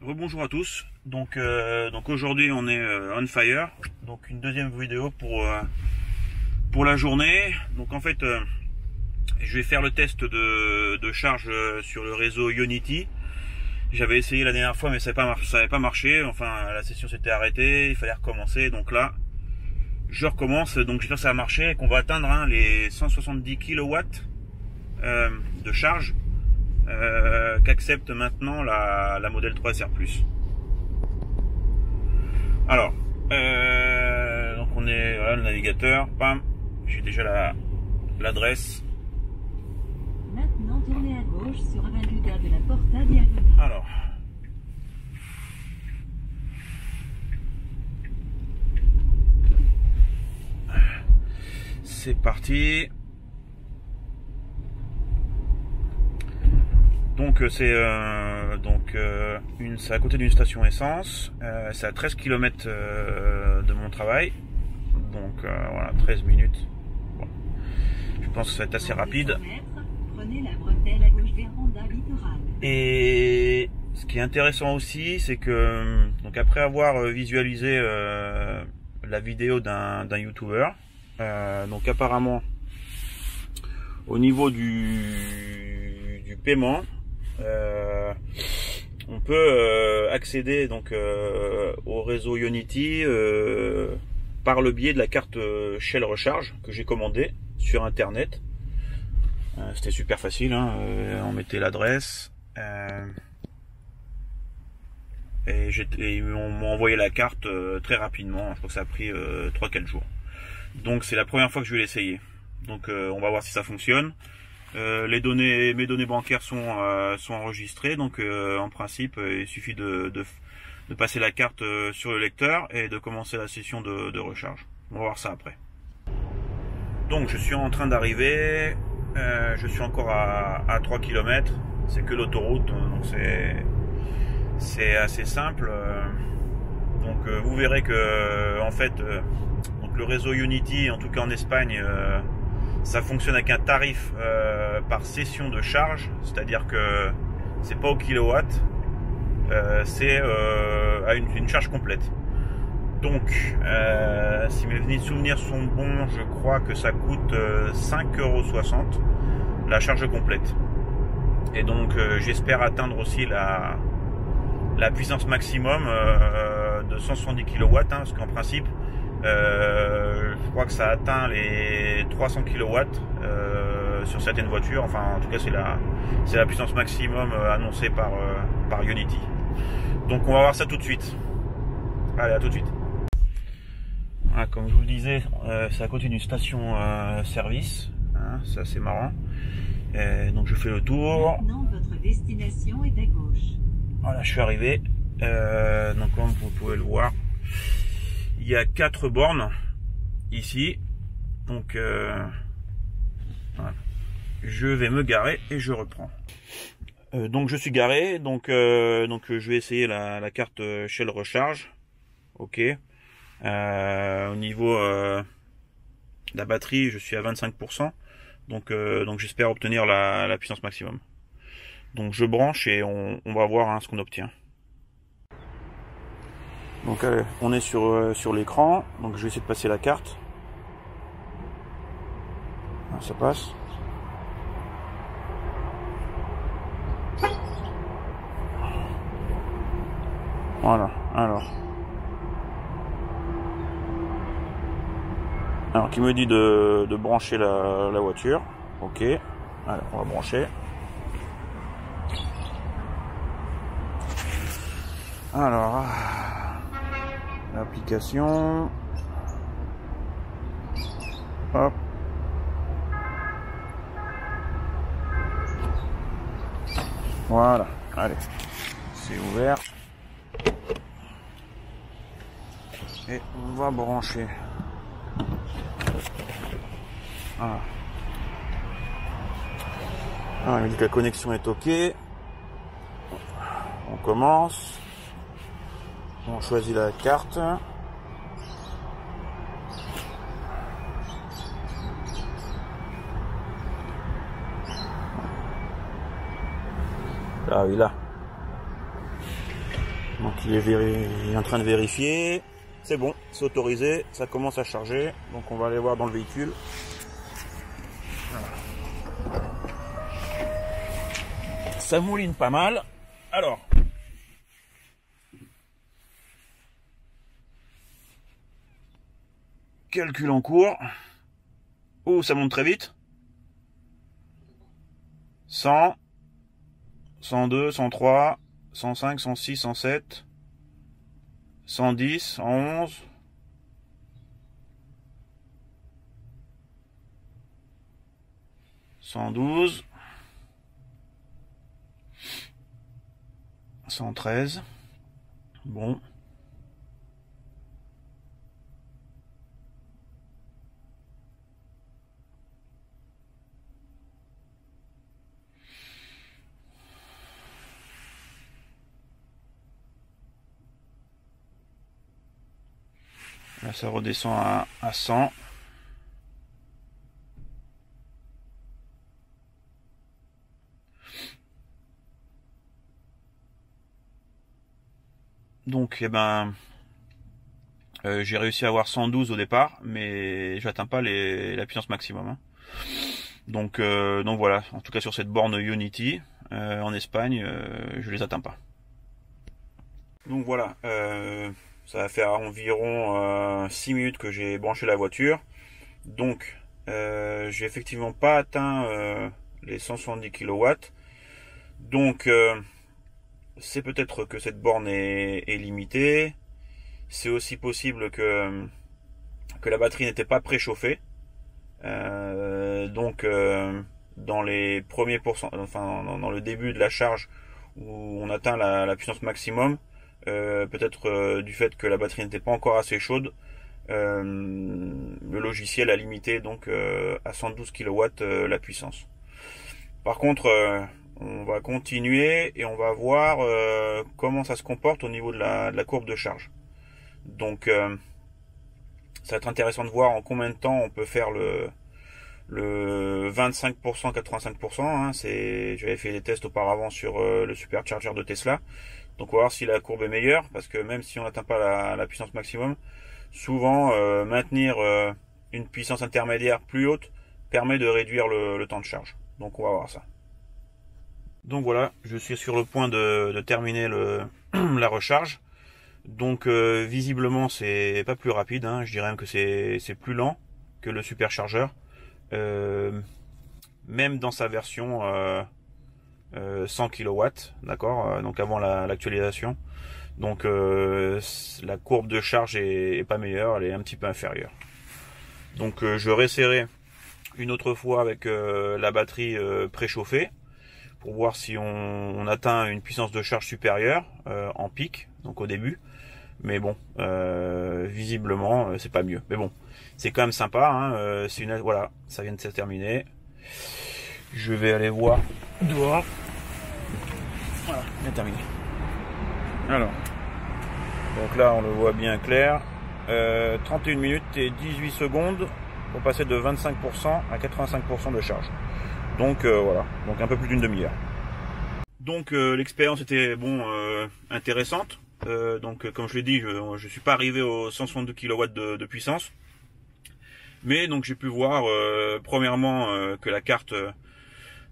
Rebonjour à tous. Donc aujourd'hui on est on fire. Donc une deuxième vidéo pour la journée. Donc en fait je vais faire le test de charge sur le réseau Ionity. J'avais essayé la dernière fois mais ça n'avait pas marché. Enfin la session s'était arrêtée, il fallait recommencer. Donc là je recommence. Donc j'espère que ça va marcher et qu'on va atteindre les 170 kW de charge. Qu'accepte maintenant la modèle 3 SR+. Alors, donc on est voilà, le navigateur, bam, j'ai déjà l'adresse. Maintenant tournez à gauche sur Avenida de la Porta Diagonale. Alors, c'est parti. Donc c'est à côté d'une station essence, c'est à 13 km de mon travail, donc voilà, 13 minutes. Bon. Je pense que ça va être assez rapide. Prenez la bretelle à gauche vers Honda Littoral. Et ce qui est intéressant aussi, c'est que donc après avoir visualisé la vidéo d'un youtubeur, donc apparemment au niveau du paiement, on peut accéder donc au réseau Ionity par le biais de la carte Shell Recharge que j'ai commandée sur internet. C'était super facile, hein, on mettait l'adresse et ils m'ont envoyé la carte très rapidement. Je crois que ça a pris 3-4 jours. Donc c'est la première fois que je vais l'essayer. Donc on va voir si ça fonctionne. Mes données bancaires sont enregistrées, donc en principe il suffit de passer la carte sur le lecteur et de commencer la session de recharge. On va voir ça après. Donc je suis en train d'arriver, je suis encore à 3 km, c'est que l'autoroute, donc c'est assez simple. Donc vous verrez que en fait donc le réseau Ionity, en tout cas en Espagne, ça fonctionne avec un tarif par session de charge, c'est-à-dire que c'est pas au kilowatt, c'est à une charge complète. Donc si mes souvenirs sont bons, je crois que ça coûte 5,60 € la charge complète. Et donc j'espère atteindre aussi la puissance maximum de 170 kW, hein, parce qu'en principe je crois que ça atteint les 300 kW sur certaines voitures. Enfin en tout cas c'est la puissance maximum annoncée par Ionity. Donc on va voir ça tout de suite. Allez, à tout de suite. Voilà, comme je vous le disais, c'est à côté d'une station service, hein, c'est assez marrant. Donc je fais le tour. Maintenant votre destination est à gauche. Voilà, je suis arrivé. Donc comme vous pouvez le voir, il y a 4 bornes ici. Donc voilà. Je vais me garer et je reprends. Donc je suis garé, donc je vais essayer la carte Shell Recharge. Ok. Au niveau de la batterie, je suis à 25%. Donc j'espère obtenir la puissance maximum. Donc je branche et on va voir hein, ce qu'on obtient. Donc on est sur l'écran, donc je vais essayer de passer la carte. Ah, ça passe. Voilà, alors qui me dit de brancher la voiture. Ok, alors on va brancher. Alors l'application, hop, voilà, allez, c'est ouvert et on va brancher. Voilà. Alors, il me dit que la connexion est ok. On commence. On choisit la carte. Ah oui, là. il est en train de vérifier. C'est bon, c'est autorisé, ça commence à charger. Donc on va aller voir dans le véhicule. Voilà. Ça mouline pas mal. Alors, calcul en cours. Oh, ça monte très vite. 100, 102, 103, 105, 106, 107, 110, 111, 112, 113. Bon. Là, ça redescend à 100. Donc, eh ben, j'ai réussi à avoir 112 au départ, mais j'atteins pas la puissance maximum. Hein. Donc voilà. En tout cas, sur cette borne Unity en Espagne, je les atteins pas. Donc voilà. Ça va faire environ 6 minutes que j'ai branché la voiture. Donc, j'ai effectivement pas atteint les 170 kW. Donc, c'est peut-être que cette borne est limitée. C'est aussi possible que la batterie n'était pas préchauffée. Donc, dans les premiers enfin dans le début de la charge où on atteint la puissance maximum, peut-être du fait que la batterie n'était pas encore assez chaude, le logiciel a limité donc à 112 kW la puissance. Par contre, on va continuer et on va voir comment ça se comporte au niveau de la courbe de charge. Donc ça va être intéressant de voir en combien de temps on peut faire le 25%, 85%. Hein, j'avais fait des tests auparavant sur le supercharger de Tesla. Donc on va voir si la courbe est meilleure, parce que même si on n'atteint pas la puissance maximum, souvent maintenir une puissance intermédiaire plus haute permet de réduire le temps de charge. Donc on va voir ça. Donc voilà, je suis sur le point de terminer la recharge. Donc visiblement c'est pas plus rapide, hein. Je dirais même que c'est plus lent que le superchargeur. Même dans sa version 100 kW, d'accord, donc avant l'actualisation. Donc la courbe de charge est pas meilleure, elle est un petit peu inférieure. Donc je réessayerai une autre fois avec la batterie préchauffée pour voir si on atteint une puissance de charge supérieure en pic, donc au début. Mais bon, visiblement c'est pas mieux. Mais bon, c'est quand même sympa, hein. Voilà, ça vient de se terminer. Je vais aller voir dehors. Voilà, bien terminé. Alors, donc là on le voit bien clair. 31 minutes et 18 secondes pour passer de 25% à 85% de charge. Donc voilà, donc un peu plus d'une demi-heure. Donc l'expérience était intéressante. Donc comme je l'ai dit, je suis pas arrivé aux 162 kW de puissance. Mais donc j'ai pu voir premièrement que la carte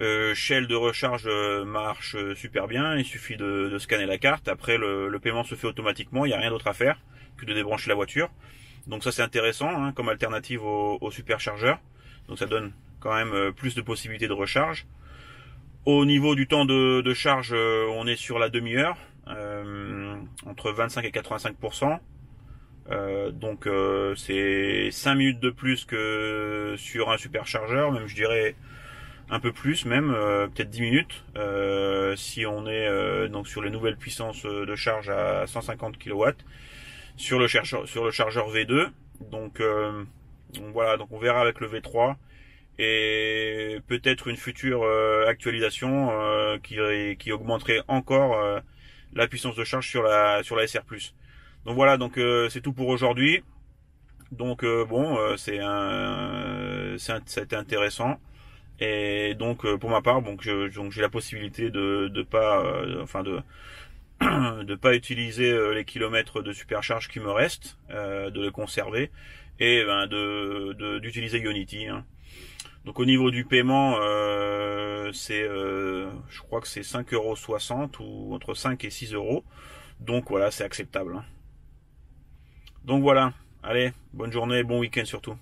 Shell de recharge marche super bien. Il suffit de scanner la carte. Après le paiement se fait automatiquement. Il n'y a rien d'autre à faire que de débrancher la voiture. Donc ça c'est intéressant, hein, comme alternative au superchargeur. Donc ça donne quand même plus de possibilités de recharge. Au niveau du temps de charge, on est sur la demi-heure, entre 25 et 85%. Donc c'est 5 minutes de plus que sur un superchargeur, même je dirais un peu plus, même peut-être 10 minutes si on est donc sur les nouvelles puissances de charge à 150 kW sur le chargeur V2. Donc voilà, donc on verra avec le V3 et peut-être une future actualisation qui augmenterait encore la puissance de charge sur la SR+. Donc voilà, donc c'est tout pour aujourd'hui. Donc ça a été intéressant. Et donc pour ma part, donc j'ai la possibilité de de pas utiliser les kilomètres de supercharge qui me restent, de les conserver, et ben, d'utiliser Ionity, hein. Donc au niveau du paiement, je crois que c'est 5,60 € ou entre 5 et 6 €. Donc voilà, c'est acceptable, hein. Donc voilà, allez, bonne journée, bon week-end surtout.